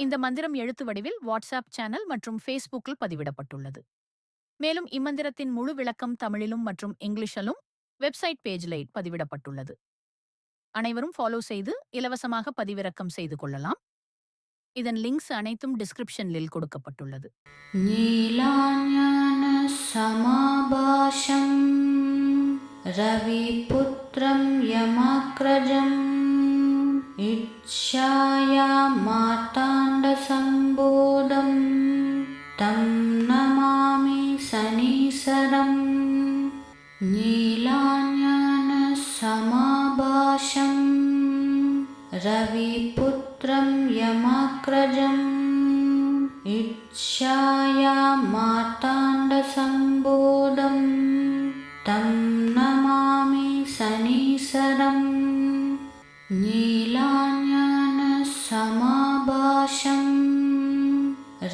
இந்த மந்திரம் எழுத்து வடிவில் வாட்ஸ்ஆப் சேனல் மற்றும் ஃபேஸ்புக்கில் பதிவிடப்பட்டுள்ளது. மேலும் இம்மந்திரத்தின் முழு விளக்கம் தமிழிலும் மற்றும் இங்கிலீஷிலும் வெப்சைட் பேஜில் பதிவிடப்பட்டுள்ளது. அனைவரும் ஃபாலோ செய்து இலவசமாக பதிவிறக்கம் செய்து கொள்ளலாம். இதன் லிங்க்ஸ் அனைத்தும் டிஸ்கிரிப்ஷனில் கொடுக்கப்பட்டுள்ளது. நீலாஞான சமாபாஷம் ரவிபுத்ரம் யமாக்ரஜம் இச்ಛாயா மார்த்தாண்ட சம்போதம் தம் நமாமி சனீசரம். நீலாஞான சமாபாஷம் ரவிபுத்ரம் யமாக்ரஜம் இச்ಛாயா மார்த்தாண்ட சம்போதம் தம் நமாமி சனீசரம். நீலாஞான சமாபாஷம்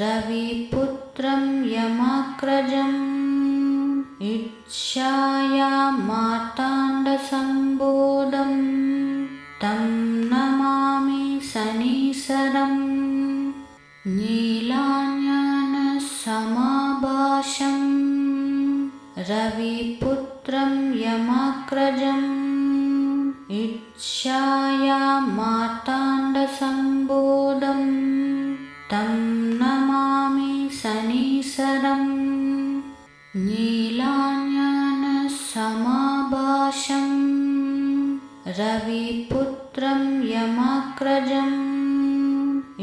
ரவிபுத்ரம் யமாக்ரஜம் இச்ಛாயா மார்த்தாண்ட சம்போதம் தம் நமாமி சனீசரம். நீலாஞான சமாபாஷம் ரவிபுத்ரம் யமாக்ரஜம் இச்ಛாயா மார்த்தாண்ட சம்போதம் தம் நமாமி சனீசரம். நீலாஞான சமாபாஷம் ரவிபுத்ரம் யமாக்ரஜம்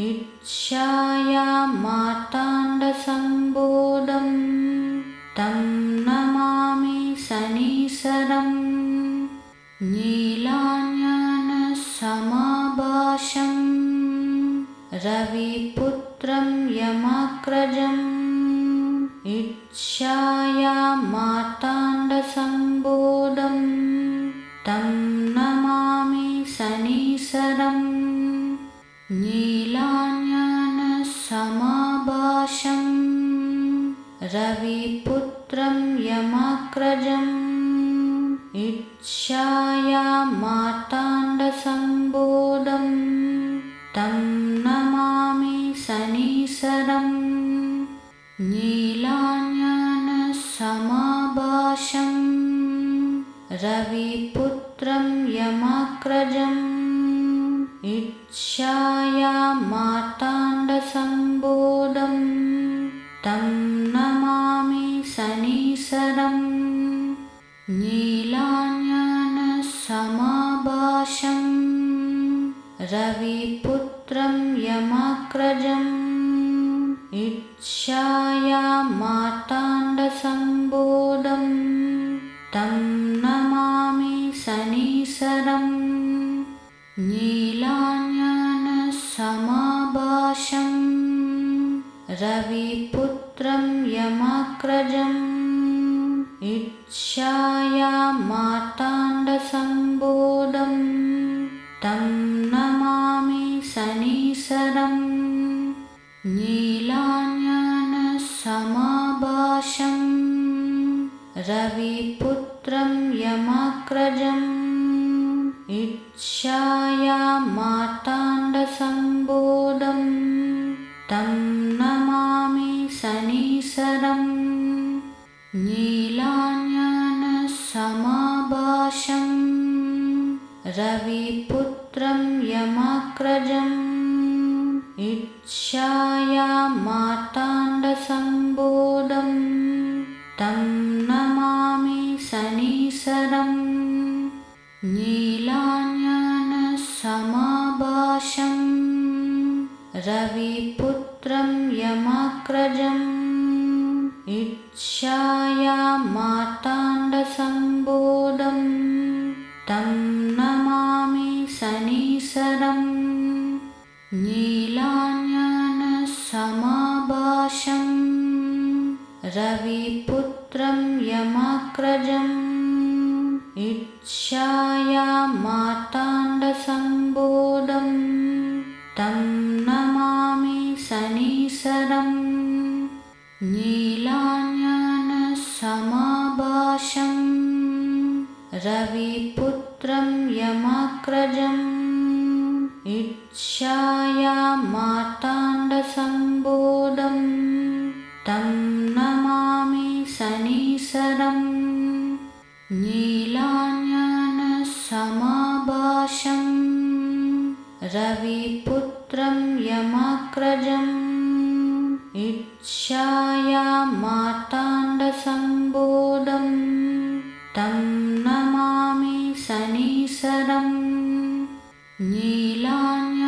இச்ಛாயா மார்த்தாண்ட சம்போதம் தம் நமாமி சனீசரம். நீலாஞான சமாபாஷம் ரவிபுத்ரம் யமாக்ரஜம் இச்ಛாயா மார்த்தாண்ட சம்போதம் தம் நமாமி சனீசரம். நீலாஞான சமாபாஷம் ரவிபுத்ரம் யமாக்ரஜம் இச்ಛாயா மார்த்தாண்ட சம்போதம் தம் நமாமி சனீசரம். நீலாஞான சமாபாஷம் ரவிபுத்ரம் யமாக்ரஜம் இச்ಛாயா மார்த்தாண்ட சம்போதம் தம் நமாமி சனீசரம். நீலாஞான சமாபாஷம் ரவிபுத்ரம் யமாக்ரஜம் இச்ಛாயா மார்த்தாண்ட சம்போதம் தம் நமாமி சனீசரம். நீலாஞான சமாபாஷம் ரவிபுத்ரம் யமாக்ரஜம் இச்ಛாயா மார்த்தாண்ட சம்போதம் தம் நமாமி சனீசரம். நீலாஞான சமாபாஷம் ரவிபுத்ரம் யமாக்ரஜம் இச்ಛாயா மார்த்தாண்ட சம்போதம் தம் நமாமி சனீசரம். நீலாஞான சமாபாஷம் ரவிபுத்ரம் யமாக்ரஜம் இச்ಛாயா மார்த்தாண்ட சம்போதம் தம் நமாமி சனீசரம். நீலாஞான சமாபாஷம் ரவிபுத்ரம் யமாக்ரஜம் இச்ಛாயா மார்த்தாண்ட சம்போதம் தம் நமாமி சனீசரம். நீலாஞான சமாபாஷம் ரவிபுத்ரம் யமாக்ரஜம் இச்ಛாயா மார்த்தாண்ட சம்போதம் தம் நமாமி சனீசரம். நீலாஞான சமாபாஷம் ரவிபுத்ரம் யமாக்ரஜம் இச்ಛாயா इच्छायामार्ताण्डसम्बोधं तं नमामि शनीशरं नीलाञ्जनसमाभासं रविपुत्रं यमाग्रजम् इच्छायामार्ताण्डसम्बोधं तं नमामि शनीशरं नीलाञ्जनसमाभासं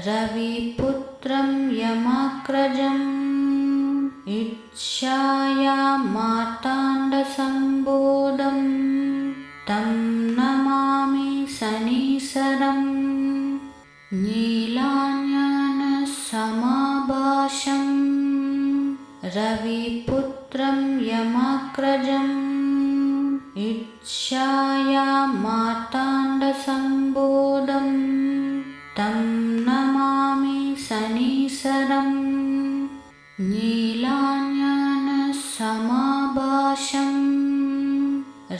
रविपुत्रं यमाग्रजम् इच्छायामार्ताण्डसम्बोधं तं नमामि शनीशरं नीलाञ्जनसमाभासं रविपुत्रं यमाग्रजम् इच्छायामार्ताण्डसम्बोधं तं नमामि शनीशरं नीलाञ्जनसमाभासं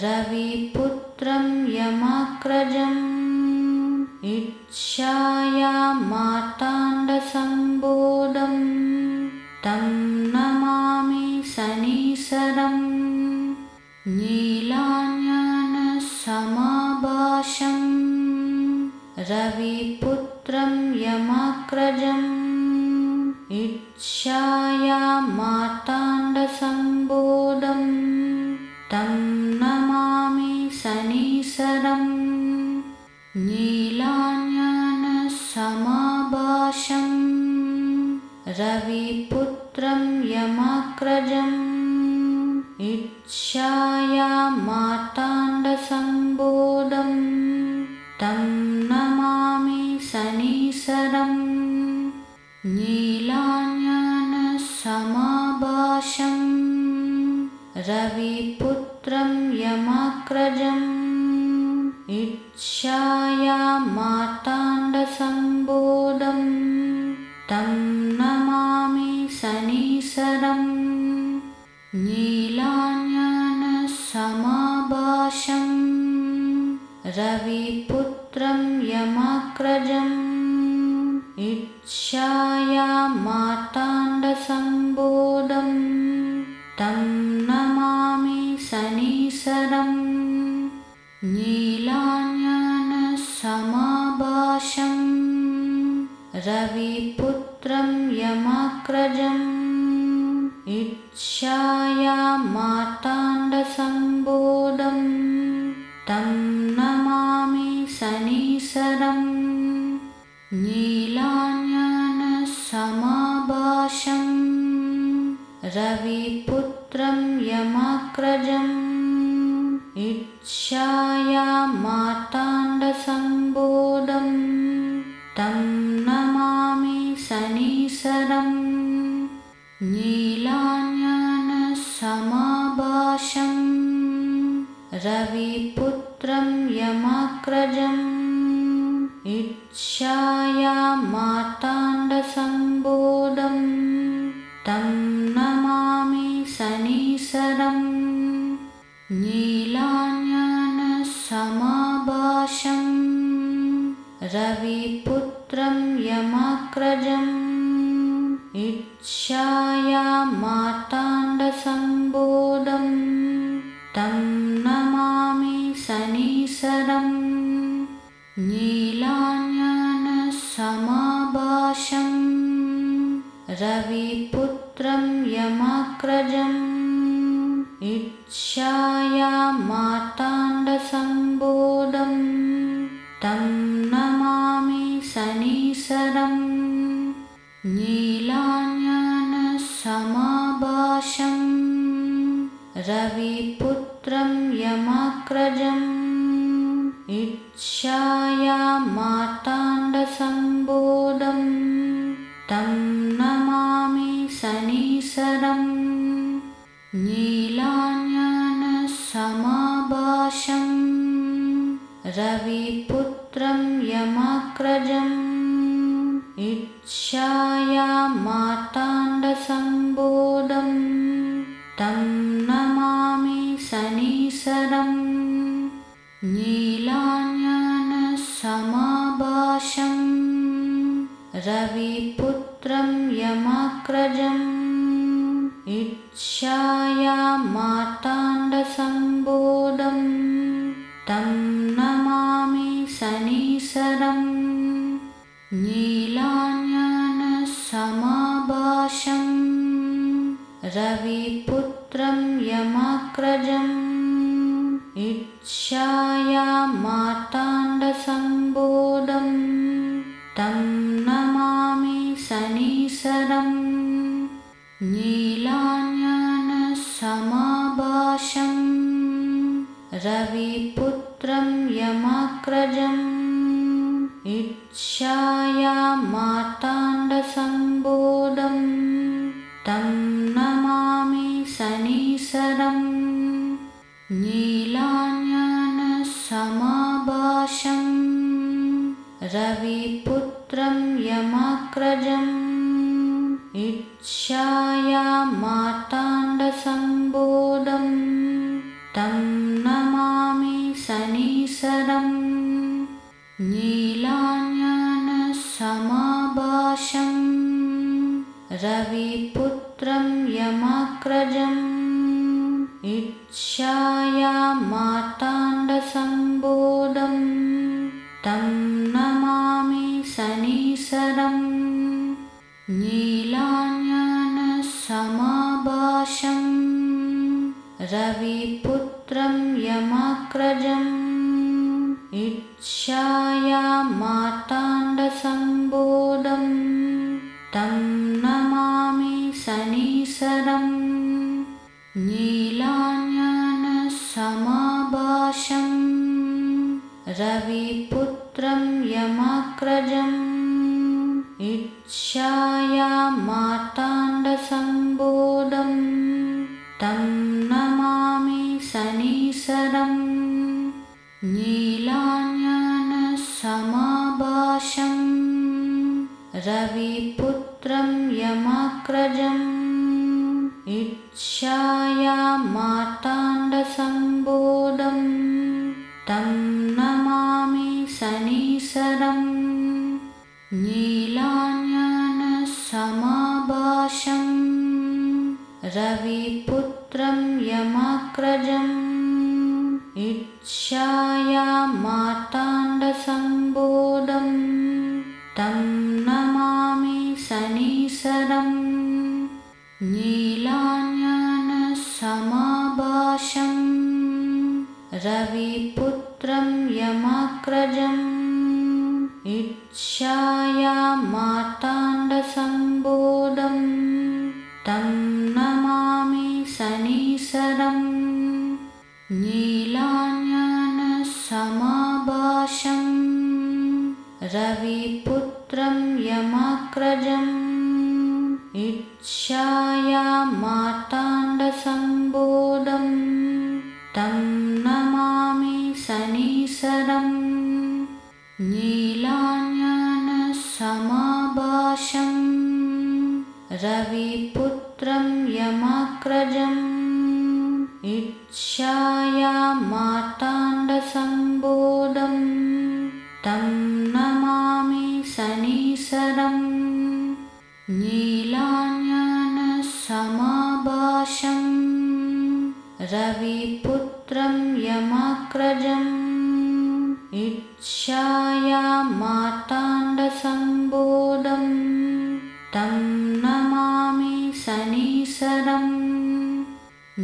रविपुत्रं यमाग्रजम् इच्छायामार्ताण्डसम्बोधं तं नमामि शनीशरं नीलाञ्जनसमाभासं रविपुत्रं यमाग्रजम् इच्छायामार्ताण्डसम्बोधं तं नमामि शनीशरं नीलाञ्जनसमाभासं रविपुत्रं यमाग्रजम् इच्छायामार्ताण्डसम्बोधं तं नमामि शनीशरं नीलाञ्जनसमाभासं रविपुत्रं यमाग्रजम् इच्छायामार्ताण्डसम्बोधं तं नमामि शनीशरं नीलाञ्जनसमाभासं रविपुत्रं यमाग्रजम् इच्छायामार्ताण्डसम्बोधं तं नमामि शनीशरं नीलाञ्जनसमाभासं रविपुत्रं यमाग्रजम् इच्छायामार्ताण्डसम्बोधं तं नमामि शनीशरं नीलाञ्जनसमाभासं रविपुत्रं यमाग्रजम् इच्छायामार्ताण्डसम्बोधं तं नमामि शनीशरं नीलाञ्जनसमाभासं रविपुत्रं यमाग्रजम् इच्छायामार्ताण्डसम्बोधं तं नमामि शनीशरं नीलाञ्जनसमाभासं रविपुत्रं यमाग्रजम् इच्छायामार्ताण्डसम्बोधं तं नमामि शनीशरं नीलाञ्जनसमाभासं रविपुत्रं यमाग्रजम् इच्छायामार्ताण्डसम्बोधं तं नमामि शनीशरं नीलाञ्जनसमाभासं रविपुत्रं यमाग्रजम् इच्छायामार्ताण्डसम्बोधं तं नमामि शनीशरं नीलाञ्जनसमाभासं रविपुत्रं यमाग्रजम् इच्छायामार्ताण्डसम्बोधं तं नमामि शनीशरं नीलाञ्जनसमाभासं समाभाषं रविपुत्रं यमाग्रजम् इच्छायां मार्ताण्डसम्भूतं तं नमामि शनीश्वरम् नीलाञ्जनसमाभाषं रविपुत्रं यमाग्रजम् इच्छायां मार्ताण्डसम्भूतं तं नमामि शनीश्वरम् नीलाञ्जनसमाभाषं रविपुत्रं यमाग्रजम् इच्छायां मार्ताण्डसम्भूतं तं नमामि शनीश्वरम् नीलाञ्जनसमाभाषं रविपुत्रं यमाग्रजम् इच्छायां मार्ताण्डसम्भूतं तं नमामि शनीश्वरम् नीलाञ्जनसमाभाषं रविपुत्रं यमाग्रजम् इच्छायां मार्ताण्डसम्भूतं तं नमामि शनीश्वरम् नीलाञ्जनसमाभाषं रविपुत्रं यमाग्रजम् इच्छायां मार्ताण्डसम्भूतं तं नमामि शनीश्वरम् नीलाञ्जनसमाभाषं रविपुत्रं यमाग्रजम् इच्छायां मार्ताण्डसम्भूतं तं नमामि शनीश्वरम् नीलाञ्जनसमाभाषं रविपुत्रं यमाग्रजम् इच्छायां मार्ताण्डसम्भूतं तं नमामि शनीश्वरम् नीलाञ्जनसमाभाषं रविपुत्रं यमाग्रजम् इच्छायां मार्ताण्डसम्भूतं तं नमामि शनीश्वरम् नीलाञ्जनसमाभाषं रविपुत्रं यमाग्रजम् इच्छायां मार्ताण्डसम्भूतं तं नमामि शनीश्वरम् नीलाञ्जनसमाभाषं रविपुत्रं यमाग्रजम् इच्छायां मार्ताण्डसम्भूतं तं नमामि शनीश्वरम् नीलाञ्जनसमाभाषं रविपुत्रं यमाग्रजम् इच्छायां मार्ताण्डसम्भूतं तं नमामि शनीश्वरम् नीलाञ्जनसमाभाषं रविपुत्रं यमाग्रजम् इच्छायां मार्ताण्डसम्भूतं तं नमामि शनीश्वरम्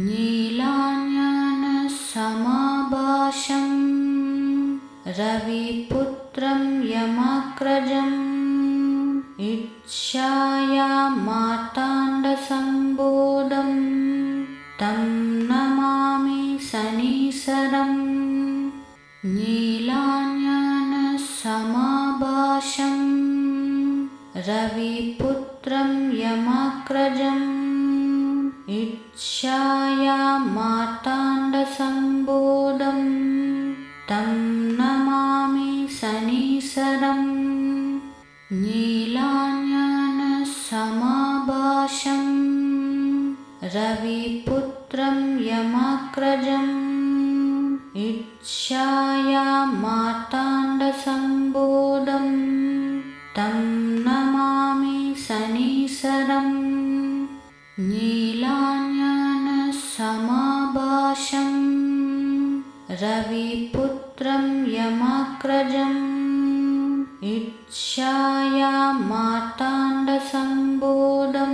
नीलाञ्जनसमाभाषं रविपुत्रं यमाग्रजम् इच्छायां मार्ताण्डसम्भूतं तं नमामि शनीश्वरम् नीलाञ्जनसमाभाषं रविपुत्रं यमाग्रजम् इच्छायां मार्ताण्डसम्भूतं तं नमामि शनीश्वरम् नीलाञ्जनसमाभाषं रविपुत्रं यमाग्रजम् इच्छायां मार्ताण्डसम्भूतं तं नमामि शनिशरं नीलाञ्जनसमाभासं रविपुत्रं यमग्रजम् इच्छायामार्ताण्डसम्भूतं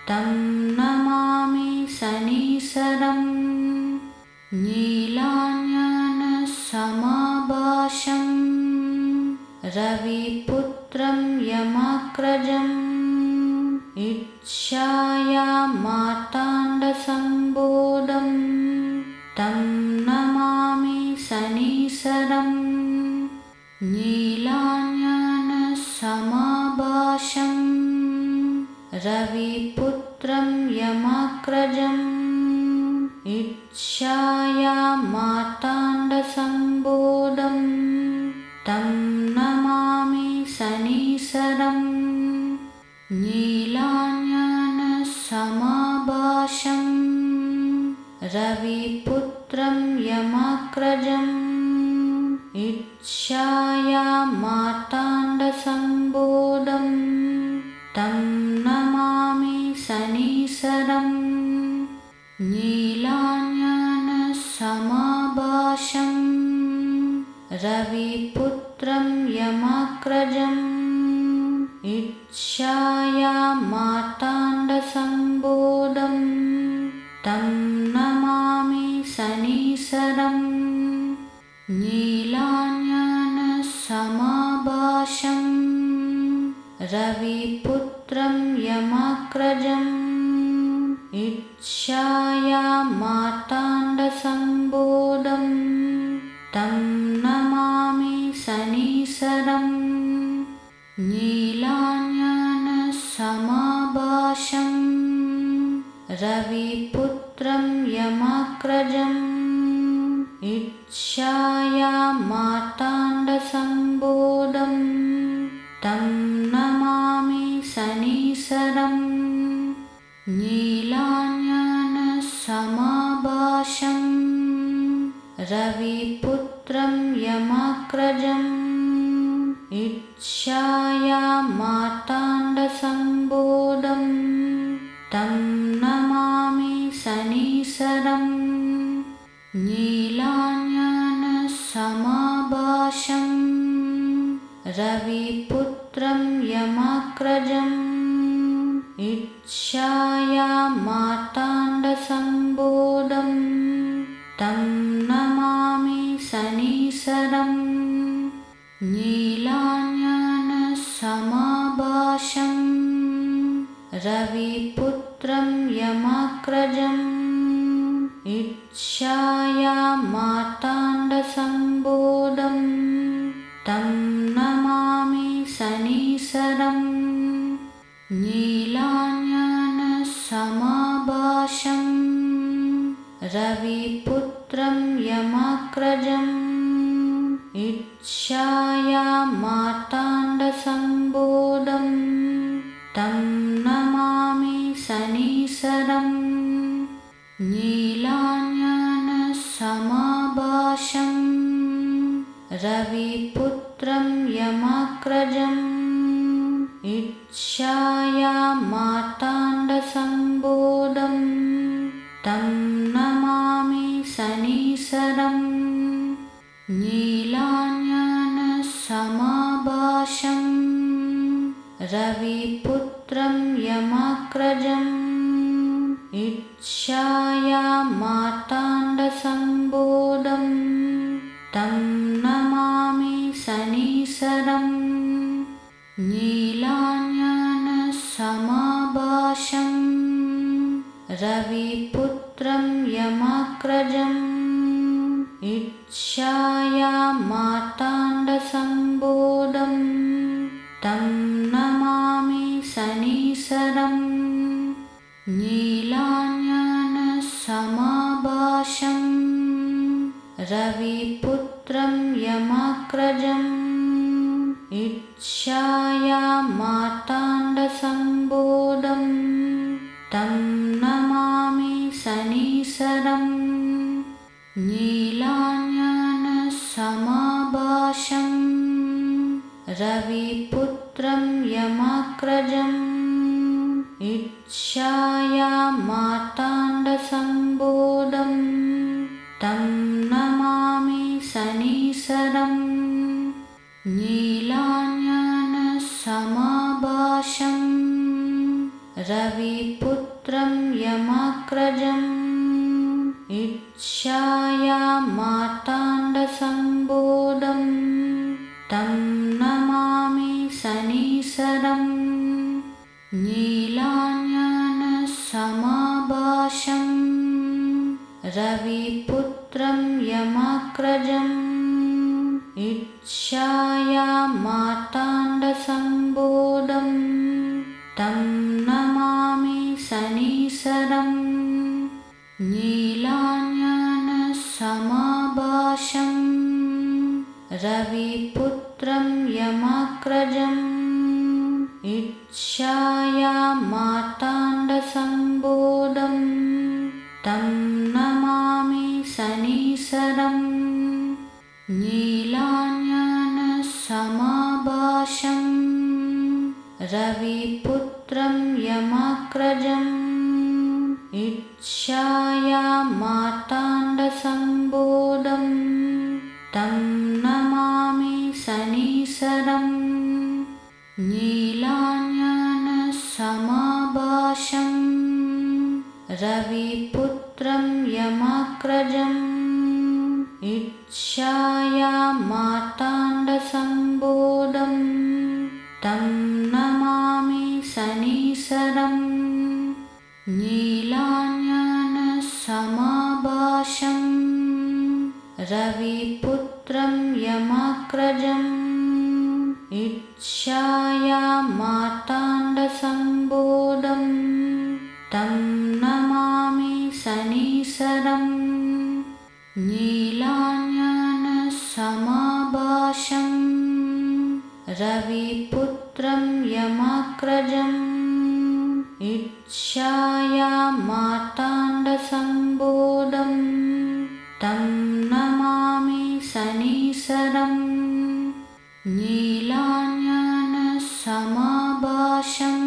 तं नमामि शनिशरं नीलाञ्जनसमाभासं रविपुत्रं यमग्रजम् इच्छायामार्ताण्डसम्भूतं तं नमामि शनिशरं नीलाञ्जनसमाभासं रविपुत्रं यमग्रजम् इच्छायामार्ताण्डसम्भूतं तं नमामि शनिशरं नीलाञ्जनसमाभासं रविपुत्रं यमग्रजम् इच्छायामार्ताण्डसम्भूतं तं नमामि शनिशरं नीलाञ्जनसमाभासं रविपुत्रं यमग्रजम् इच्छायामार्ताण्डसम्भूतं तं नमामि शनिशरं नीलाञ्जनसमाभासं रविपुत्रं यमग्रजम् इच्छायामार्ताण्डसम्भूतं तं नमामि शनिशरं नीलाञ्जनसमाभासं रविपुत्रं यमग्रजम् इच्छायामार्ताण्डसम्भूतं तं नमामि शनिशरं नीलाञ्जनसमाभासं रविपुत्रं यमग्रजम् इच्छायामार्ताण्डसम्भूतं तं नमामि शनिशरं नीलाञ्जनसमाभासं रविपुत्रं यमग्रजम् इच्छायामार्ताण्डसम्भूतं तं नमामि शनिशरं नीलाञ्जनसमाभासं रविपुत्रं यमग्रजम् इच्छायामार्ताण्डसम्भूतं तं नमामि शनिशरं नीलाञ्जनसमाभासं रविपुत्रं यमग्रजम् इच्छायामार्ताण्डसम्भूतं तं नमामि शनिशरं नीलाञ्जनसमाभासं रविपुत्रं यमग्रजम् इच्छायामार्ताण्डसम्भूतं तं नमामि शनिशरं नीलाञ्जनसमाभासं रविपुत्रं यमग्रजम् इच्छायामार्ताण्डसम्भूतं तं नमामि शनिशरं नीलाञ्जनसमाभासं रविपुत्रं यमग्रजम् इच्छायामार्ताण्डसम्भूतं तं नमामि शनिशरं नीलाञ्जनसमाभासं रविपुत्रं यमग्रजम् इच्छायामार्ताण्डसम्भूतं तं नमामि शनिशरं नीलाञ्जनसमाभासं रविपुत्रं यमाग्रजम् इच्छायामार्ताण्डसम्बोधं तं नमामि शनिश्चरम् नीलाञ्जनसमाभासं रविपुत्रं यमाग्रजम् इच्छायामार्ताण्डसम्बोधं तं नमामि शनिश्चरम् नीलाञ्जनसमाभासं रविपुत्रं यमाग्रजम् इच्छायामार्ताण्डसम्बोधं तं नमामि शनिश्चरम् नीलाञ्जनसमाभासं रविपुत्रं यमाग्रजम् इच्छायामार्ताण्डसम्बोधं तं नमामि शनिश्चरम् नीलाञ्जनसमाभासं रविपुत्रं यमाग्रजम् इच्छायामार्ताण्डसम्बोधं तं नमामि शनिश्चरम् नीलाञ्जनसमाभासं रविपुत्रं यमाग्रजम् इच्छायामार्ताण्डसम्बोधं तं नमामि शनिश्चरम् नीलाञ्जनसमाभासं रविपुत्रं यमाग्रजम् इच्छायामार्ताण्डसम्बोधं तं नमामि शनिश्चरम् नीलाञ्जनसमाभासं रविपुत्रं यमाग्रजम् इच्छायामार्ताण्डसम्बोधं तं नमामि शनिश्चरम् नीलाञ्जनसमाभासं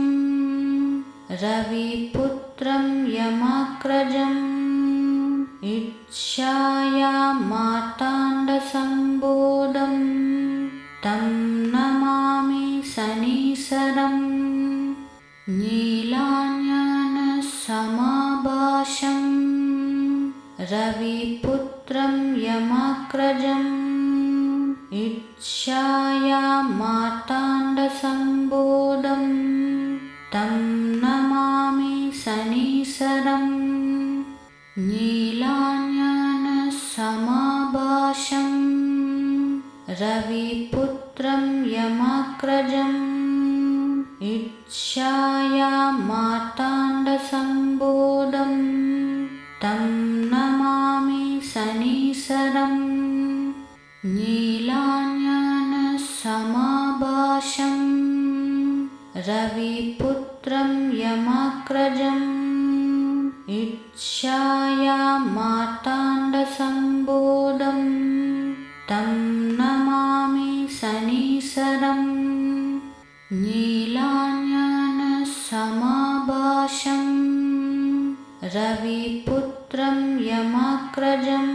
रविपुत्रं यमाग्रजम् इच्छायामार्ताण्डसम्बोधं तं नमामि शनिश्चरम् नीलाञ्जनसमाभासं रविपुत्रं यमाग्रजम् इच्छायामार्ताण्डसम्बोधं तं नमामि शनिश्चरम् नीलाञ्जनसमाभासं रविपुत्रं यमाग्रजम् इच्छायामार्ताण्डसम्बोधं तं नमामि शनिश्चरम् नीलाञ्जनसमाभासं रविपुत्रं यमाग्रजम् इच्छायामार्ताण्डसम्बोधं तं नमामि शनिश्चरम् नीलाञ्जनसमाभासं रविपुत्रं यमाग्रजम्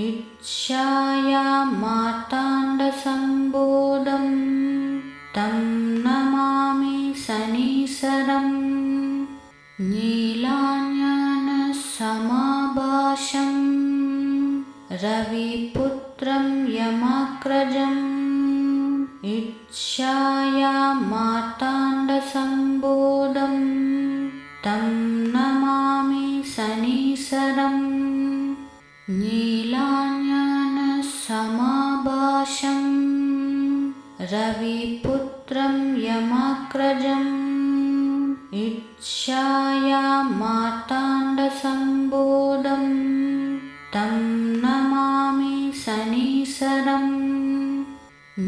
इच्छायामार्ताण्डसम्बोधं तं नमामि शनिश्चरम् नीलाञ्जनसमाभासं रविपुत्रं यमाग्रजम् इच्छायामार्ताण्डसम्बोधं तं नमामि शनिश्चरम् नीलाञ्जनसमाभासं रविपुत्रं यमाग्रजम् इच्छायामार्ताण्डसम्बोधं तं नमामि शनिश्चरम्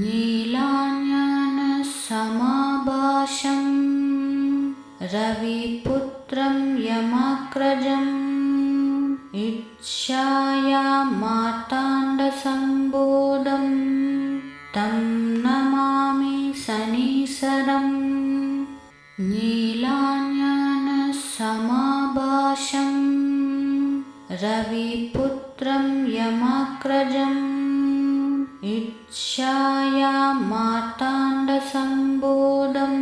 नीलाञ्जनसमाभासं रविपुत्रं यमाग्रजम् इच्छायामार्ताण्डसम्बोधं तं नमामि शनीशरं नीलाञ्जनसमाभासं रविपुत्रं यमाग्रजम् इच्छायामार्ताण्डसम्भूतं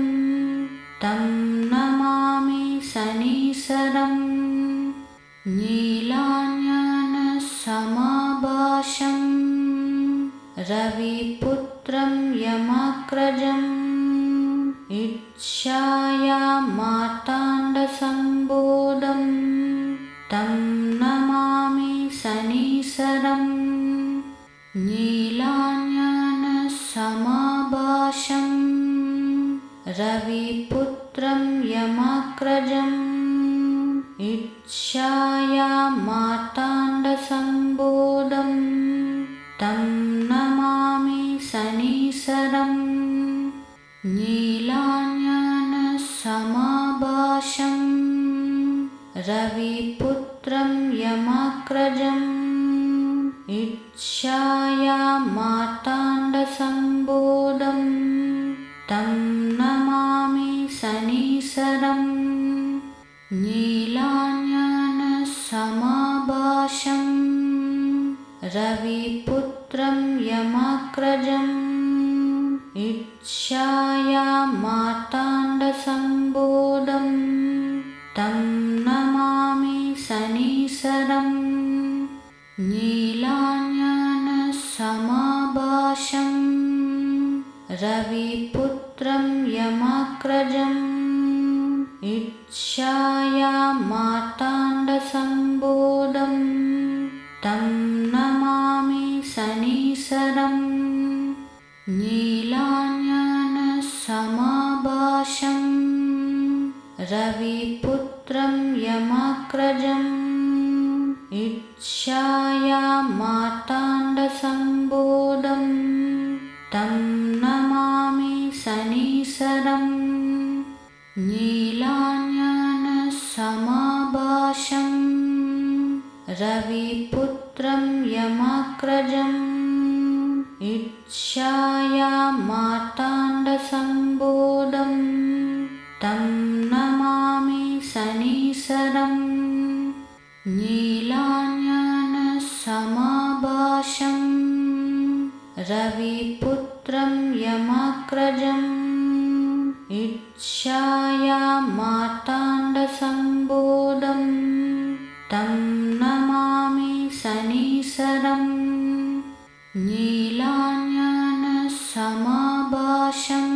तं नमामि शनीशरम् नीलाञ्जनसमाभासं रविपुत्रं यमाग्रजम् इच्छायामार्ताण्डसम्भूतं तं नमामि शनीशरम् नीलाञ्जनसमाभासं रविपुत्रं यमाग्रजम् इच्छायामार्ताण्डसम्भूतं तं नमामि शनीशरम् नीलाञ्जनसमाभासं रविपुत्रं यमाग्रजम् इच्छायामार्ताण्डसम्भूतं तं नमामि शनीशरम् नीलाञ्जनसमाभासं रविपुत्रं यमाग्रजम् इच्छायामार्ताण्डसम्भूतं तं नमामि शनीशरम् नीलाञ्जनसमाभासं रविपुत्रं यमाग्रजम् इच्छायामार्ताण्डसम्भूतं तं नमामि शनीशरम् नीलाञ्जनसमाभासं रविपुत्रं यमाग्रजम् इच्छायामार्ताण्डसम्भूतं तं नमामि शनीशरम् नीलाञ्जनसमाभासं रविपुत्रं यमाग्रजम् इच्छायामार्ताण्डसम्भूतं तं नमामि शनीशरम् नीलाञ्जनसमाभासं रविपुत्रं यमाग्रजम् इच्छायामार्ताण्डसम्भूतं तं नमामि शनीशरम् नीलाञ्जनसमाभासं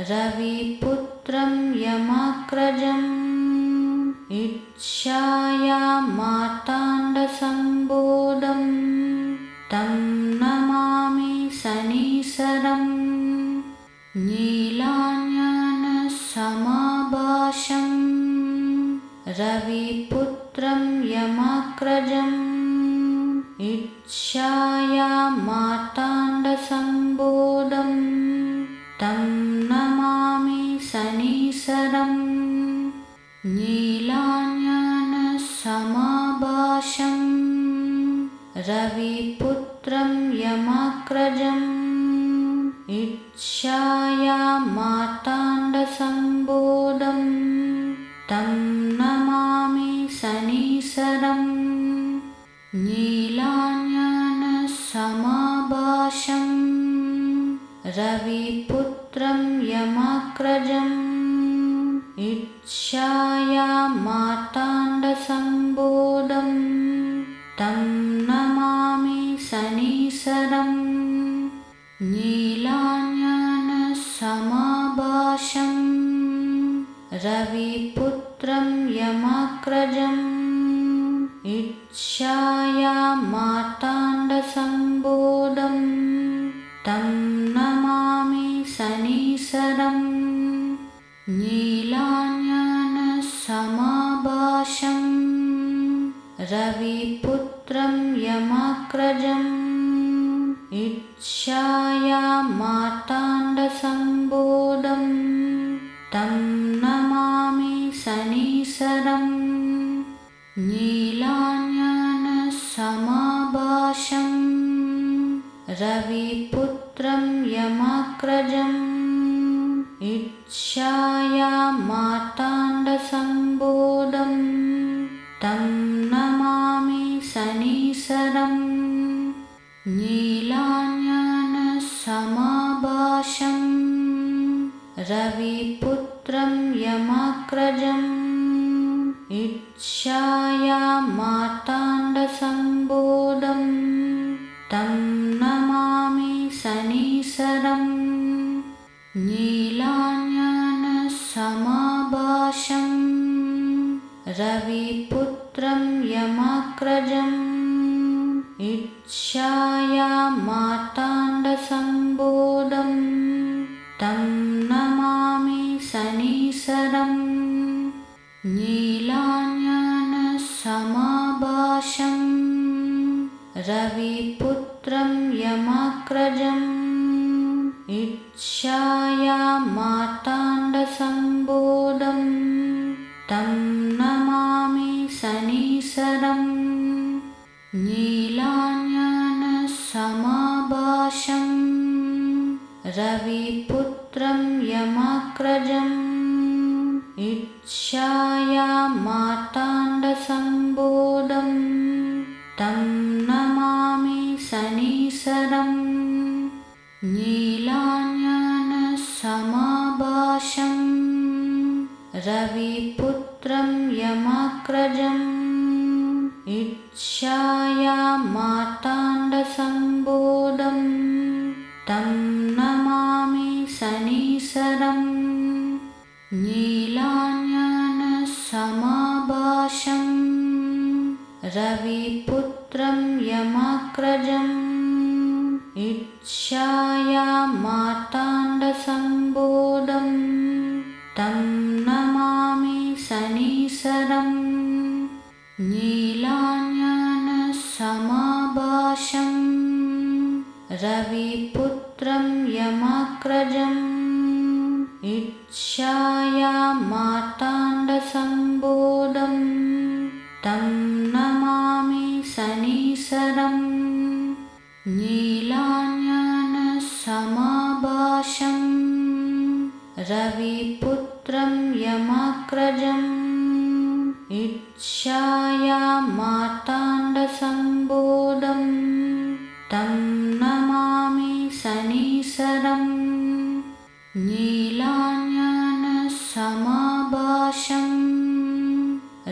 रविपुत्रं यमाग्रजम् इच्छायामार्ताण्डसम्भूतं तं नमामि शनीशरम् नीलाञ्जनसमाभासं रविपुत्रं यमाग्रजम् इच्छायामार्ताण्डसम्भूतं तं नमामि शनीशरम् नीलाञ्जनसमाभासं रविपुत्रं यमाग्रजम् इच्छायामार्ताण्डसम्भूतं तं नमामि शनीशरम् नीलाञ्जनसमाभासं रविपुत्रं यमाग्रजम् इच्छायामार्ताण्डसम्भूतं तं नमामि शनीशरम् नीलाञ्जनसमाभासं रविपुत्रं यमाग्रजम् इच्छायामार्ताण्डसम्भूतं तं नमामि शनीशरम् नीलाञ्जनसमाभासं रविपुत्रं यमाग्रजम् इच्छायामार्ताण्डसम्भूतं तं नमामि शनीशरम् नीलाञ्जनसमाभासं रविपुत्रं यमाग्रजम् समाभाषं रविपुत्रं यमाग्रजम् इच्छायामार्ताण्डसम्भूतं तं नमामि शनीश्वरम् नीलाञ्जनसमाभाषं रविपुत्रं यमाग्रजम् इच्छायामार्ताण्डसम्भूतं तं नमामि शनीश्वरम् नीलाञ्जनसमाभाषं रविपुत्रं यमाग्रजम् इच्छायामार्ताण्डसम्भूतं तं नमामि शनीश्वरम् नीलाञ्जनसमाभाषं रविपुत्रं यमाग्रजम् इच्छायामार्ताण्डसम्भूतं तं नमामि शनीश्वरम् नीलाञ्जनसमाभाषं रविपुत्रं यमाग्रजम् इच्छायामार्ताण्डसम्भूतं तं नमामि शनीश्वरम् नीलाञ्जनसमाभाषं रविपुत्रं यमाग्रजम् इच्छायामार्ताण्डसम्भूतं तं नमामि शनीश्वरम् नीलाञ्जनसमाभाषं रविपुत्रं यमाग्रजम् इच्छायामार्ताण्डसम्भूतं तं नमामि शनीश्वरम् नीलाञ्जनसमाभाषं रविपुत्रं यमाग्रजम् इच्छायामार्ताण्डसम्भूतं तं नमामि शनीश्वरम् नीलाञ्जनसमाभाषं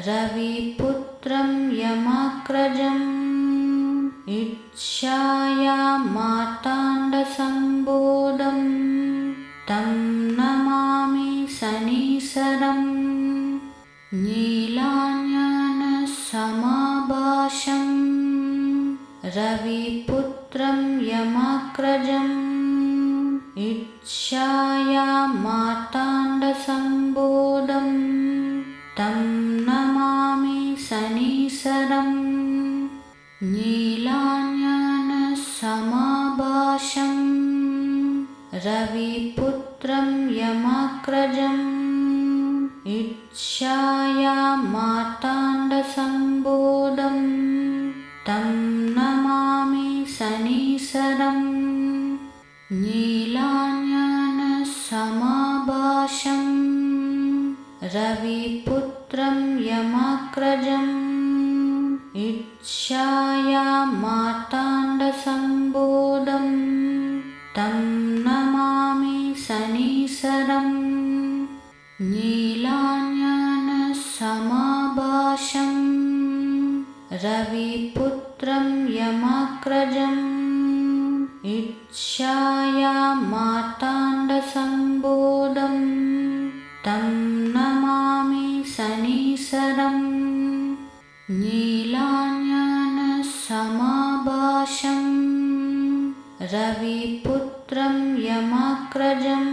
रविपुत्रं यमाग्रजम् इच्छायामार्ताण्डसम्भूतं तं नमामि शनीश्वरम् नीलाञ्जनसमाभाषं रविपुत्रं यमाग्रजम् इच्छायामार्ताण्डसम्भूतं तं नमामि शनीश्वरम् नीलाञ्जनसमाभाषं रविपुत्रं यमाग्रजम् इच्छायामार्ताण्डसम्भूतं तं नमामि शनीश्वरम् नीलाञ्जनसमाभाषं रविपुत्रं यमाग्रजम् इच्छायामार्ताण्डसम्भूतं तं नमामि शनीश्वरम् नीलाञ्जनसमाभाषं रविपुत्रं यमाग्रजम् इच्छायामार्ताण्डसम्भूतं तं नमामि शनीश्वरम् नीलाञ्जनसमाभाषं रविपुत्रं यमाग्रजम्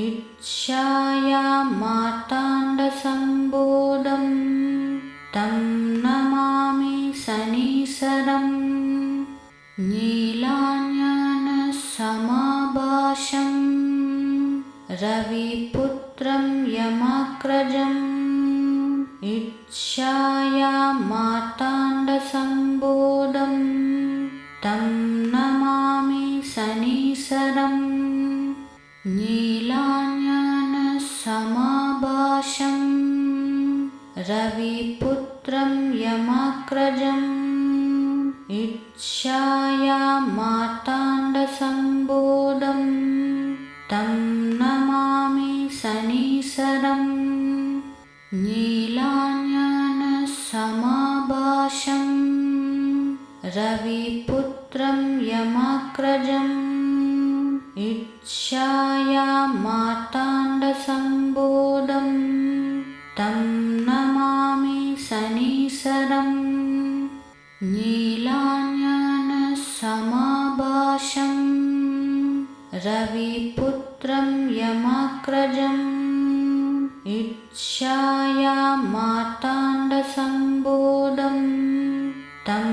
इच्छायामार्ताण्डसम्भूतं तं नमामि शनीश्वरम् नीलाञ्जनसमाभाषं रविपुत्रं यमाग्रजम् इच्छायामार्ताण्डसम्भूतं तं नमामि शनीश्वरम् नीलाञ्जनसमाभाषं रविपुत्रं यमाग्रजम् इच्छायामार्ताण्डसम्भूतं इच्छाया मार्ताण्डसम्बोधं तं नमामि शनीश्वरम् नीलाञ्जनसमाभासं रविपुत्रं यमाग्रजम् इच्छाया मार्ताण्डसम्बोधं तं नमामि शनीश्वरम् नीलाञ्जनसमाभासं रविपुत्रं यमाग्रजम् इच्छाया मार्ताण्डसम्बोधं तं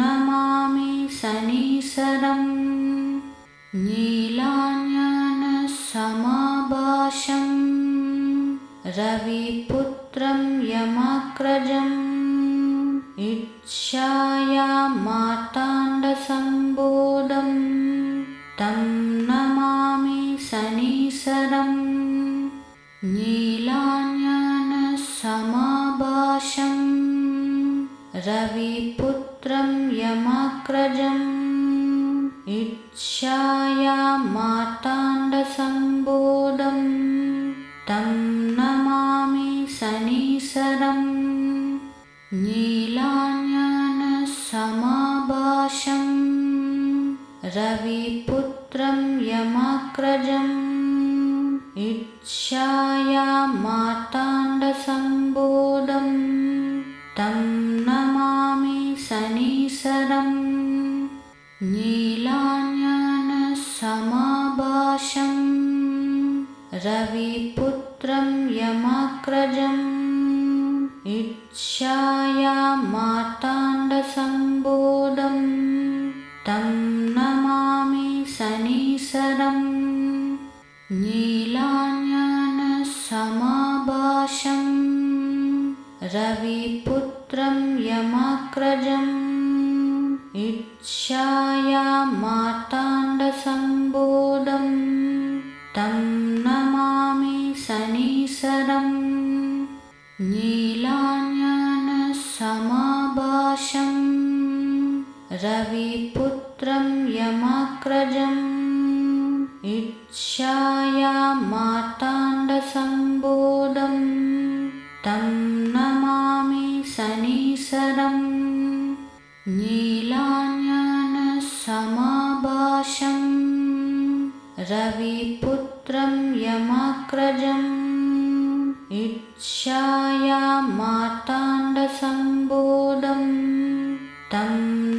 नमामि शनीश्वरम् नीलाञ्जनसमाभासं रविपुत्रं यमाग्रजम् इच्छाया मार्ताण्डसम्बोधं तं नमामि शनीश्वरम् नीलाञ्जनसमाभासं रविपुत्रं यमाग्रजम् इच्छाया मार्ताण्डसम्बोधं तं नमामि शनीश्वरम् नीलाञ्जनसमाभासं रविपुत्रं यमाग्रजम् इच्छाया मार्ताण्डसम्बोधं तं नमामि शनीश्वरम् नीलाञ्जनसमाभासं रविपुत्रं यमाग्रजम् इच्छाया मार्ताण्डसम्बोधं तं नमामि शनीश्वरम् नीलाञ्जनसमाभासं रविपुत्रं यमाग्रजम् इच्छाया मार्ताण्डसम्बोधं तं नमामि शनीश्वरम् नीलाञ्जनसमाभासं रविपुत्रं यमाग्रजम् इच्छाया मार्ताण्डसम्बोधं तं नमामि शनीश्वरम् नीलाञ्जनसमाभासं रविपुत्रं यमाग्रजम् इच्छाया मार्ताण्डसम्बोधं तं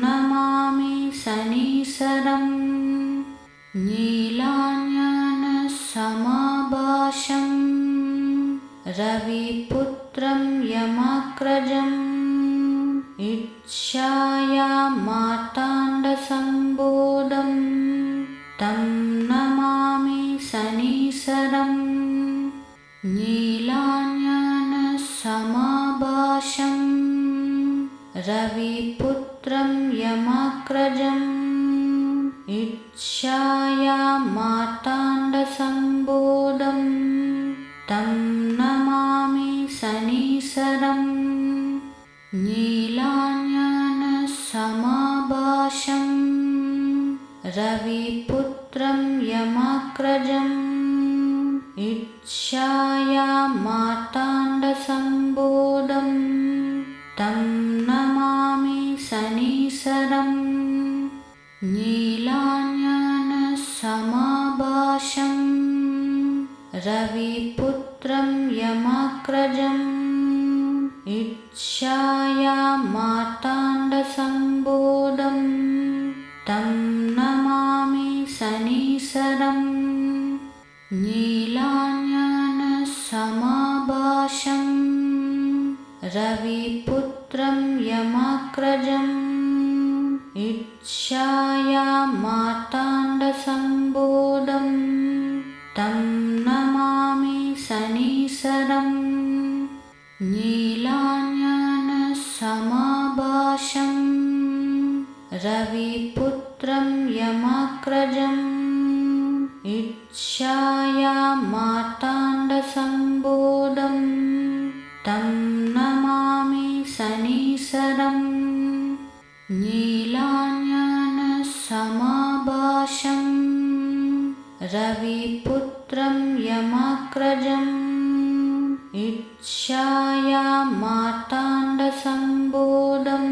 नमामि शनीश्वरम् नीलाञ्जनसमाभासं रविपुत्रं यमाग्रजम् इच्छाया मार्ताण्डसम्बोधं तं नमामि शनीश्वरम् नीलाञ्जनसमाभासं रविपुत्रं यमाग्रजम् इच्छाया मार्ताण्डसम्बोधं तं नमामि शनीश्वरम् नीलाञ्जनसमाभासं रविपुत्रं यमाग्रजम् इच्छाया मार्ताण्डसम्बोधं तं नमामि शनीश्वरम् नीलाञ्जनसमाभासं रविपुत्रं यमाग्रजम् इच्छाया मार्ताण्डसम्बोधं तं नमामि शनीश्वरम् नीलाञ्जनसमाभासं रविपुत्रं यमाग्रजम् इच्छाया मार्ताण्डसम्बोधं तं नमामि शनीश्वरम् नीलाञ्जनसमाभासं रविपुत्रं यमाग्रजम् इच्छाया मार्ताण्डसम्बोधं तं नमामि शनीश्वरम् नीलाञ्जनसमाभासं रविपुत्रं यमाग्रजम् इच्छायामार्ताण्डसम्भूतं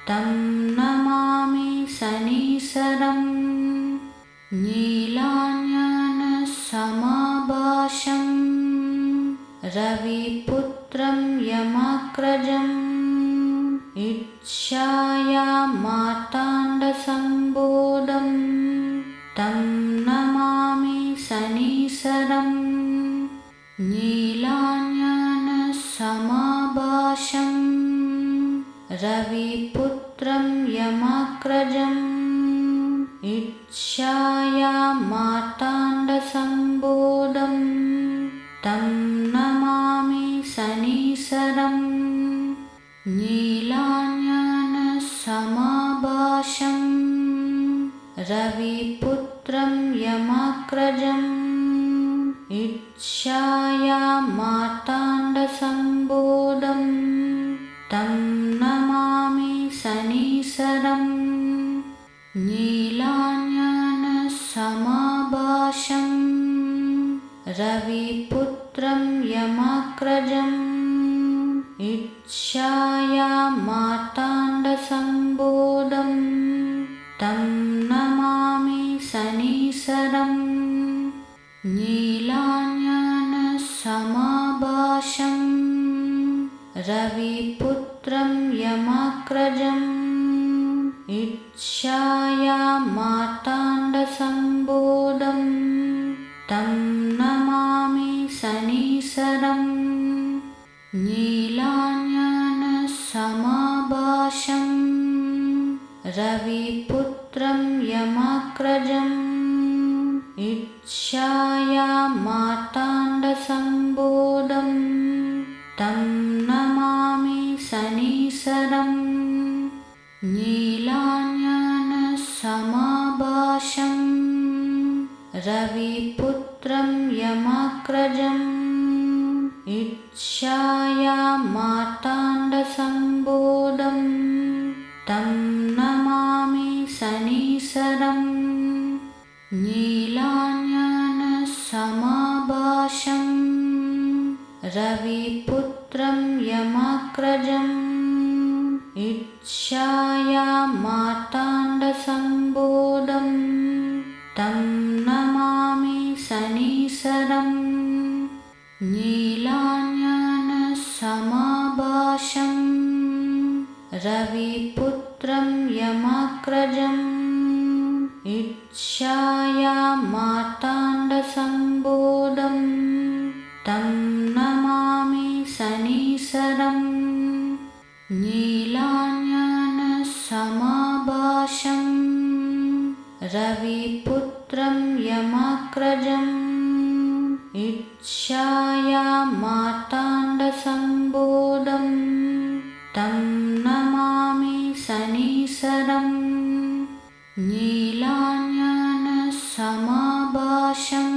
तं नमामि शनीश्वरम् नीलाञ्जनसमाभासं रविपुत्रं यमाग्रजम् इच्छायामार्ताण्डसम्भूतं तं नमामि शनीश्वरम् नीलाञ्जनसमाभासं रविपुत्रं यमाग्रजम् इच्छायामार्ताण्डसम्भूतं तं नमामि शनीश्वरम् नीलाञ्जनसमाभासं रविपुत्रं यमाग्रजम् इच्छायामार्ताण्डसम्भूतं तं नमामि शनीश्वरम् नीलाञ्जनसमाभासं रविपुत्रं यमाग्रजम् इच्छायामार्ताण्डसम्भूतं तं नमामि शनीश्वरम् नीलाञ्जनसमाभासं रविपुत्रं यमाग्रजम् इच्छायामार्ताण्डसम्भूतं तं नमामि शनीश्वरम् नीलाञ्जनसमाभासं रविपुत्रं यमाग्रजम् इच्छायामार्ताण्डसम्भूतं तं नमामि शनीश्वरम् नीलाञ्जनसमाभासं रविपुत्रं यमाग्रजम् इच्छायामार्ताण्डसम्भूतं तं नमामि शनीश्वरम् नीलाञ्जनसमाभासं रविपुत्रं यमाग्रजम् इच्छायामार्ताण्डसम्भूतं तं नमामि शनीश्वरम् नीलाञ्जनसमाभासं रविपुत्रं यमाग्रजम् इच्छायामार्ताण्डसम्भूतं तं नमामि शनीश्वरम् नीलाञ्जनसमाभासं रविपुत्रं यमाग्रजम् इच्छायामार्ताण्डसम्भूतं तं नमामि शनीश्वरम् नीलाञ्जनसमाभासं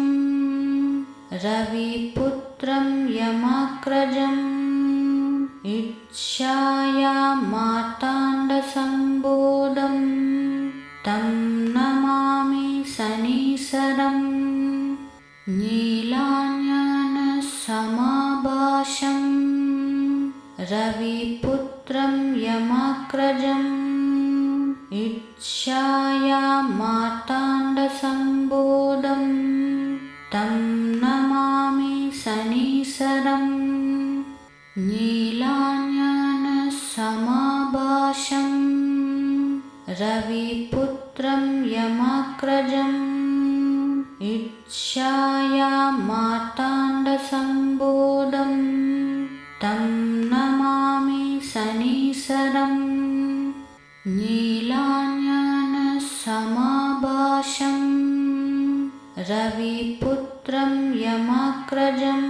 रविपुत्रं यमाग्रजम् इच्छायामार्ताण्डसम्भूतं तं नमामि शनीश्वरम् नीलाञ्जनसमाभासं रविपुत्रं यमाग्रजम् इच्छायामार्ताण्डसम्भूतं तं नमामि शनीश्वरम् नीलाञ्जनसमाभासं रविपुत्रं यमाग्रजम् इच्छायामार्ताण्डसम्भूतं तं नमामि शनीश्वरम् नीलाञ्जनसमाभासं रविपुत्रं यमाग्रजम्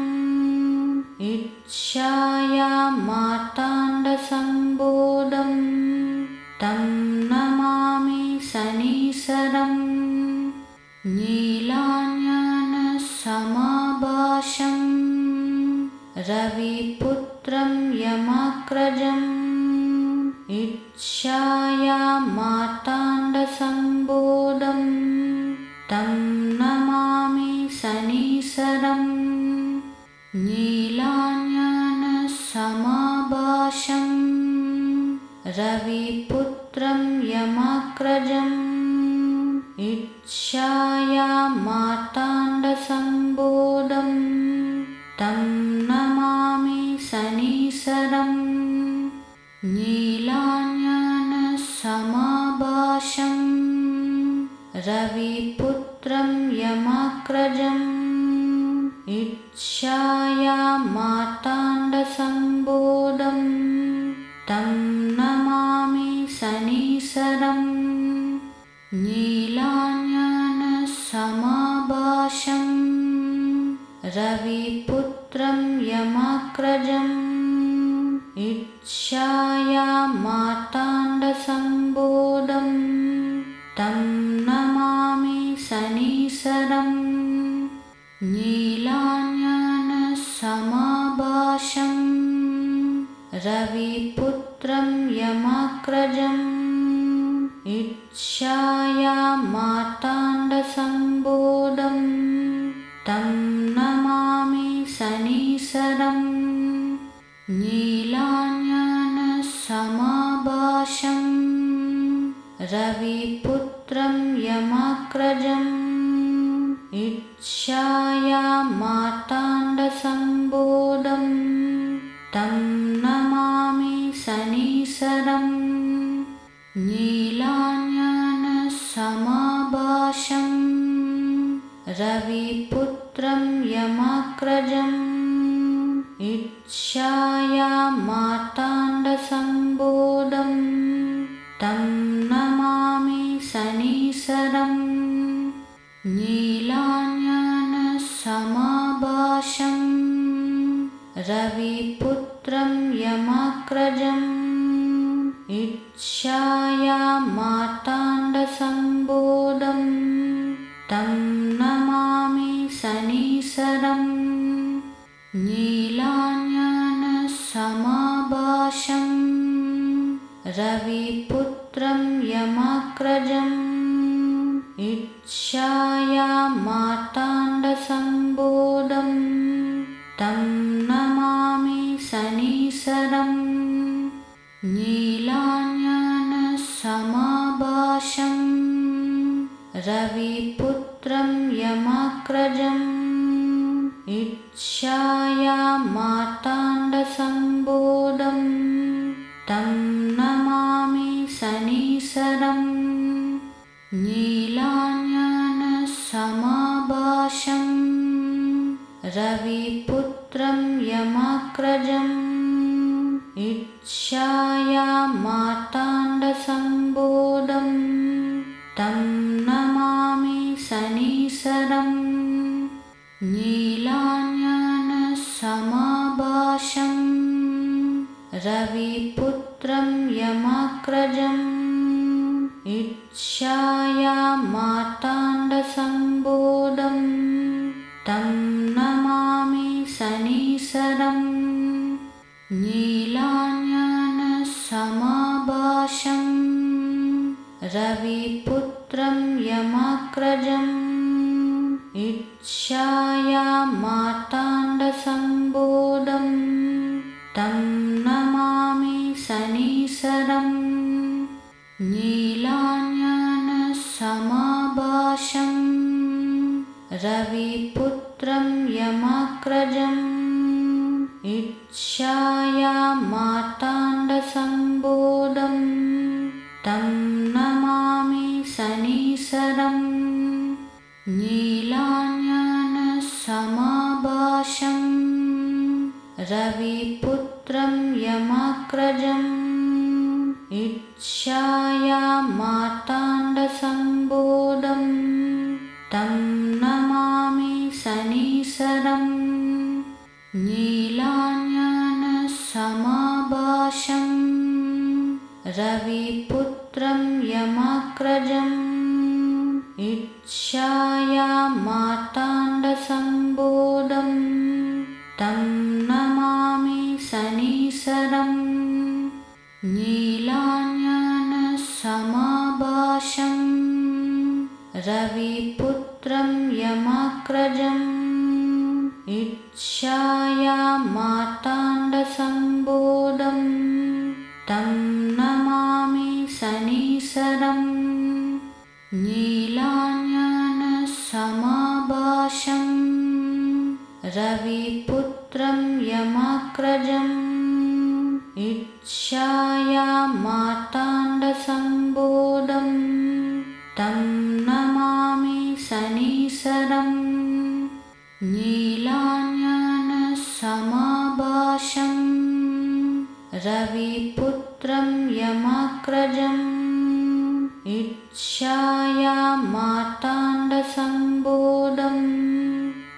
इच्छायामार्ताण्डसम्भूतं तं नमामि शनीश्वरम् नीलाञ्जनसमाभासं रविपुत्रं यमाग्रजम् इच्छायामार्ताण्डसम्भूतं शनीशरं नीलाञ्जनसमाभासं रविपुत्रं यमाग्रजम् इच्छायामार्ताण्डसम्भूतं तं नमामि शनीशरं नीलाञ्जनसमाभासं रविपुत्रं यमाग्रजम् इच्छायामार्ताण्डसम्भूतं तं नमामि शनीशरं नीलाञ्जनसमाभासं रविपुत्रं यमाग्रजम् इच्छायामार्ताण्डसम्भूतं तं नमामि शनीशरं नीलाञ्जनसमाभासं रविपुत्रं यमाग्रजम् इच्छायामार्ताण्डसम्भूतं तं नमामि शनीशरं नीलाञ्जनसमाभासं रविपुत्रं यमाग्रजम् इच्छायामार्ताण्डसम्भूतं तं नमामि शनीशरं नीलाञ्जनसमाभासं रविपुत्रं यमाग्रजम् इच्छायामार्ताण्डसम्भूतं तं नमामि शनीशरं नीलाञ्जनसमाभासं रविपुत्रं यमाग्रजम् इच्छायामार्ताण्डसम्भूतं तं नमामि शनीशरं नीलाञ्जनसमाभासं रविपुत्रं यमाग्रजम् इच्छायामार्ताण्डसम्भूतं तं नमामि शनीशरं नीलाञ्जनसमाभासं रविपुत्रं यमाग्रजम् इच्छायामार्ताण्डसम्भूतं तं नमामि शनीशरं नीलाञ्जनसमाभासं रविपुत्रं यमाग्रजम् इच्छायामार्ताण्डसम्भूतं तं नमामि शनीशरं नीलाञ्जनसमाभासं रविपुत्रं यमाग्रजम् इच्छायामार्ताण्डसम्भूतं तं नमामि शनीशरं नीलाञ्जनसमाभासं रविपुत्रं यमाग्रजम् इच्छायामार्ताण्डसम्भूतं तं नमामि शनीशरं नीलाञ्जनसमाभासं रविपुत्रं यमाग्रजम् इच्छायामार्ताण्डसम्भूतं तं नमामि शनीशरं नीलाञ्जनसमाभासं रविपुत्रं यमाग्रजम् इच्छायामार्ताण्डसम्भूतं तं नमामि शनीशरं नीलाञ्जनसमाभासं रविपुत्रं यमाग्रजम् इच्छायामार्ताण्डसम्भूतं तं नमामि शनीशरं नीलाञ्जनसमाभासं रविपुत्रं यमाग्रजम् इच्छायामार्ताण्डसम्बोधं तं नमामि शनीश्वरं नीलाञ्जनसमाभासं रविपुत्रं यमाग्रजम् इच्छायामार्ताण्डसम्बोधं तं नमामि शनीश्वरं नीलाञ्जनसमाभासं रविपुत्रं यमाग्रजम् इच्छायामार्ताण्डसम्बोधं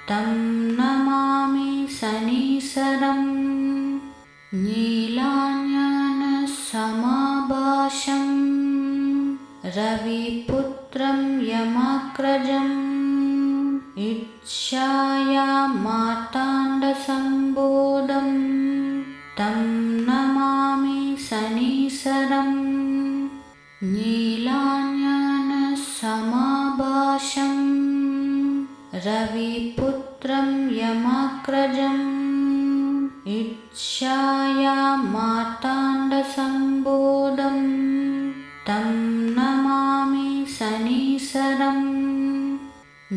तं नमामि शनीश्वरं नीलाञ्जनसमाभासं रविपुत्रं यमाग्रजम् इच्छायामार्ताण्डसम्बोधं तं नमामि शनीश्वरं नीलाञ्जनसमाभासं रविपुत्रं यमाग्रजम् इच्छायामार्ताण्डसम्बोधं तं नमामि शनीश्वरं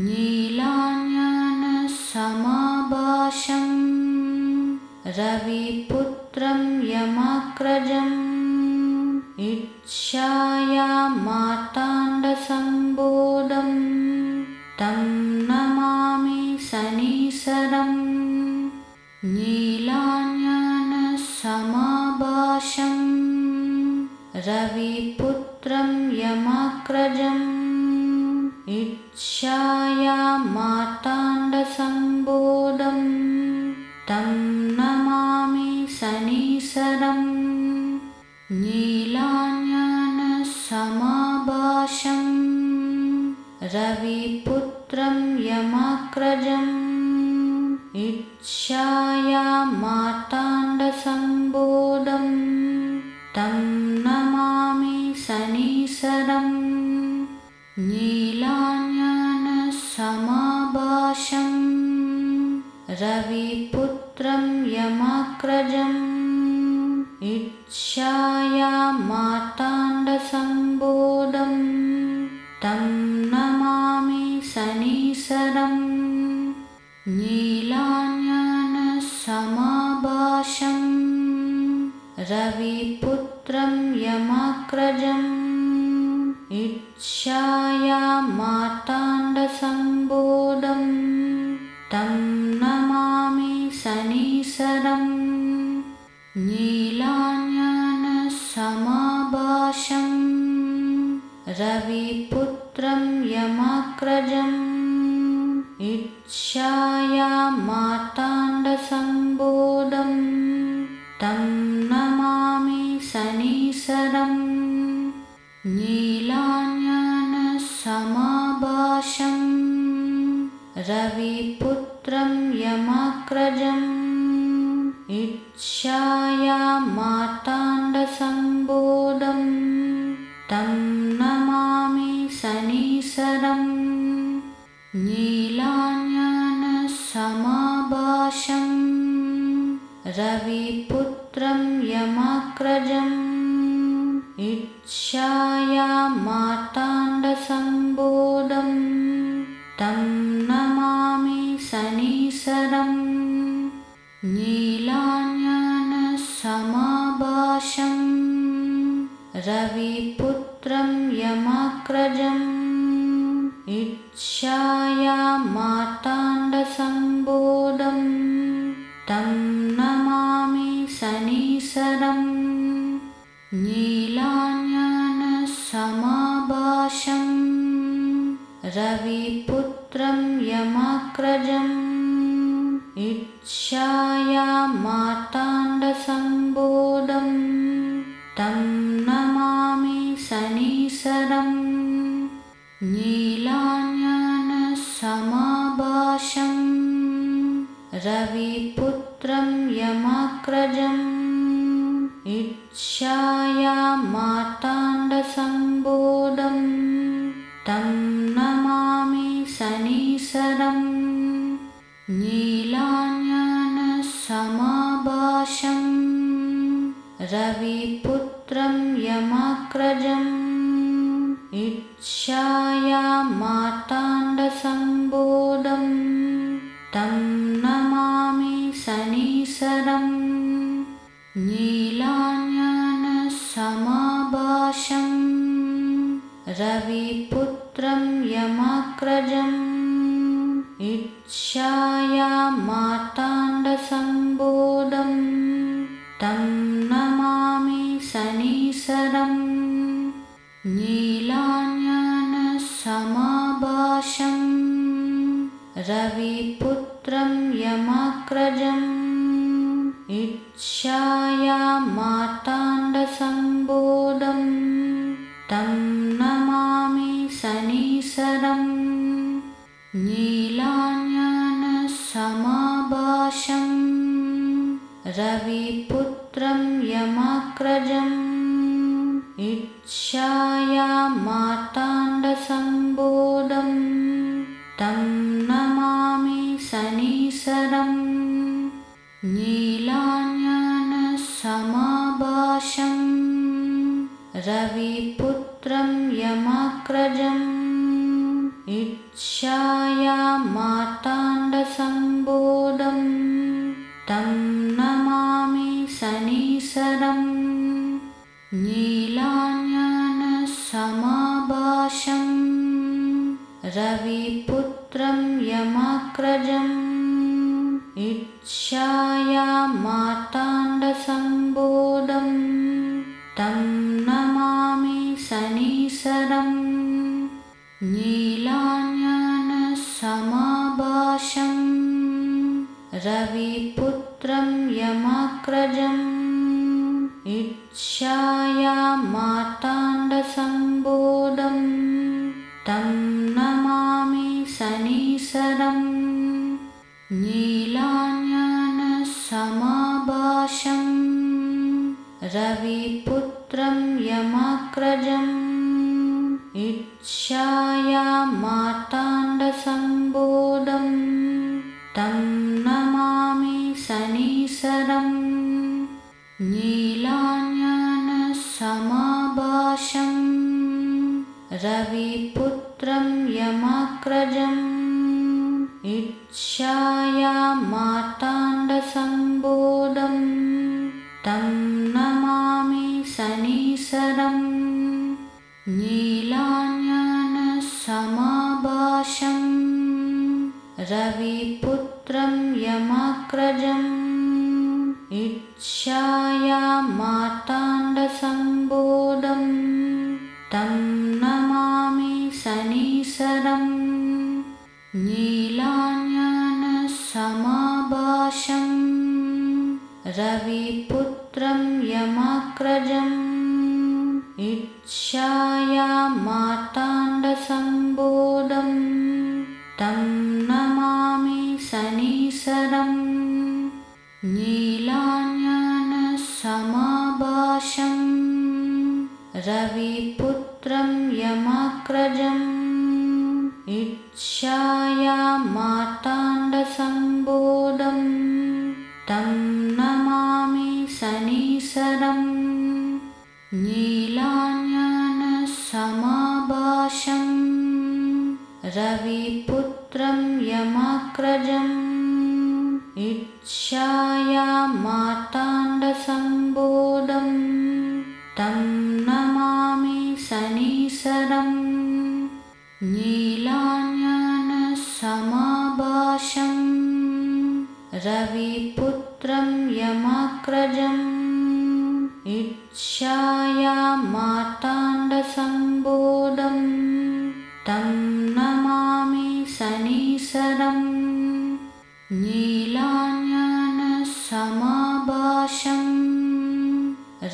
नीलाञ्जनसमाभासं रविपुत्रं यमाग्रजम् इच्छायामार्ताण्डसम्बोधं तं नमामि शनीश्वरं नीलाञ्जनसमाभासं रविपुत्रं यमाग्रजम् इच्छायामार्ताण्डसम्बोधं तं नमामि शनीश्वरं नीलाञ्जनसमाभासं रविपुत्रं यमाग्रजम् इच्छायामार्ताण्डसम्बोधं तं नमामि शनीश्वरं नीलाञ्जनसमाभासं रविपुत्रं यमाग्रजम् इच्छायामार्ताण्डसम्बोधं तं नमामि शनीश्वरं नीलाञ्जनसमाभासं रविपुत्रं यमाग्रजम् इच्छायामार्ताण्डसम्बोधं तं नमामि शनीश्वरं नीलाञ्जनसमाभासं रविपुत्रं यमाग्रजम् इच्छायामार्ताण्डसम्बोधं तं नमामि शनीश्वरं नीलाञ्जनसमाभासं रविपुत्रं यमाग्रजम् इच्छायामार्ताण्डसम्बोधं तं नमामि शनीश्वरं नीलाञ्जनसमाभासं रविपुत्रं यमाग्रजम् इच्छायामार्ताण्डसम्बोधं तं नमामि शनीश्वरं नीलाञ्जनसमाभासं रविपुत्रं यमाग्रजम् इच्छायामार्ताण्डसम्बोधं तं नमामि शनीश्वरं नीलाञ्जनसमाभासं रविपुत्रं यमाग्रजम् इच्छायामार्ताण्डसम्बोधं तं नमामि शनीश्वरं नीलाञ्जनसमाभासं रविपुत्रं यमाग्रजम् इच्छायामार्ताण्डसम्बोधं तं नमामि शनीश्वरं नीलाञ्जनसमाभासं रविपुत्रं यमाग्रजम् इच्छायामार्ताण्डसम्भूतं तं नमामि शनीश्वरम् नीलाञ्जनसमाभासं रविपुत्रं यमाग्रजम् इच्छायामार्ताण्डसम्भूतं तं नमामि शनीश्वरम् नीलाञ्जनसमाभासं रविपुत्रं यमाग्रजम् इच्छायामार्ताण्डसम्भूतं तं नमामि शनीश्वरम् नीलाञ्जनसमाभासं रविपुत्रं यमाग्रजम् इच्छायामार्ताण्डसम्भूतं तं नमामि शनीश्वरम् नीलाञ्जनसमाभासं रविपुत्रं यमाग्रजम् इच्छायामार्ताण्डसम्भूतं तं नमामि शनीश्वरम् नीलाञ्जनसमाभासं रविपुत्रं यमाग्रजम् इच्छायामार्ताण्डसम्भूतं तं नमामि शनीश्वरम् नीलाञ्जनसमाभासं रविपुत्रं यमाग्रजम् इच्छायामार्ताण्डसम्भूतं तं नमामि शनीश्वरम् नीलाञ्जनसमाभासं रविपुत्रं यमाग्रजम् इच्छायामार्ताण्डसम्भूतं तं नमामि शनीश्वरम् नीलाञ्जनसमाभासं रविपुत्रं यमाग्रजम् इच्छायामार्ताण्डसम्भूतं तं नमामि शनीश्वरम् नीलाञ्जनसमाभासं रविपुत्रं यमाग्रजम् इच्छायामार्ताण्डसम्भूतं तं नमामि शनीश्वरम् नीलाञ्जनसमाभासं रविपुत्रं यमाग्रजम् इच्छायामार्ताण्डसम्भूतं तं नमामि शनीश्वरम् नीलाञ्जनसमाभासं रविपुत्रं यमाग्रजम् इच्छायामार्ताण्डसम्भूतं तं नमामि शनीश्वरम् नीलाञ्जनसमाभासं रविपुत्रं यमाग्रजम् इच्छायामार्ताण्डसम्भूतं तं नमामि शनीश्वरम् नीलाञ्जनसमाभासं रविपुत्रं यमाग्रजम् इच्छायामार्ताण्डसम्भूतं तं नमामि शनीश्वरम् नीलाञ्जनसमाभासं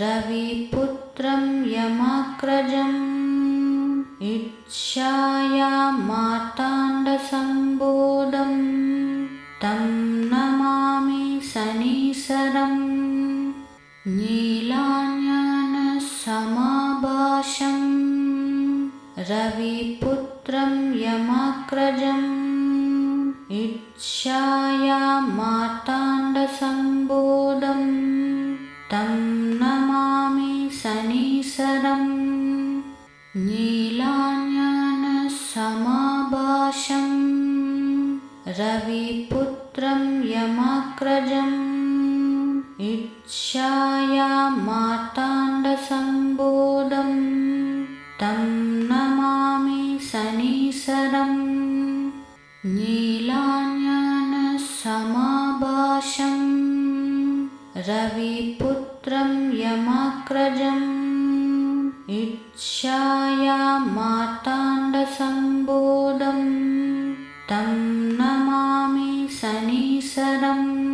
रविपुत्रं यमाग्रजम् इच्छायामार्ताण्डसम्भूतं तं नमामि शनीश्वरम् नीलाञ्जनसमाभासं रविपुत्रं यमाग्रजम् इच्छाया मार्ताण्डसम्बोधं तं नमामि शनीश्वरम् नीलाञ्जनसमाभासं रविपुत्रं यमाग्रजम् इच्छाया मार्ताण्डसम्बोधं तं नमामि शनीश्वरम् नीलाञ्जनसमाभासं रविपुत्रं यमाग्रजम् इच्छाया मार्ताण्डसम्बोधं तं नमामि शनीश्वरम्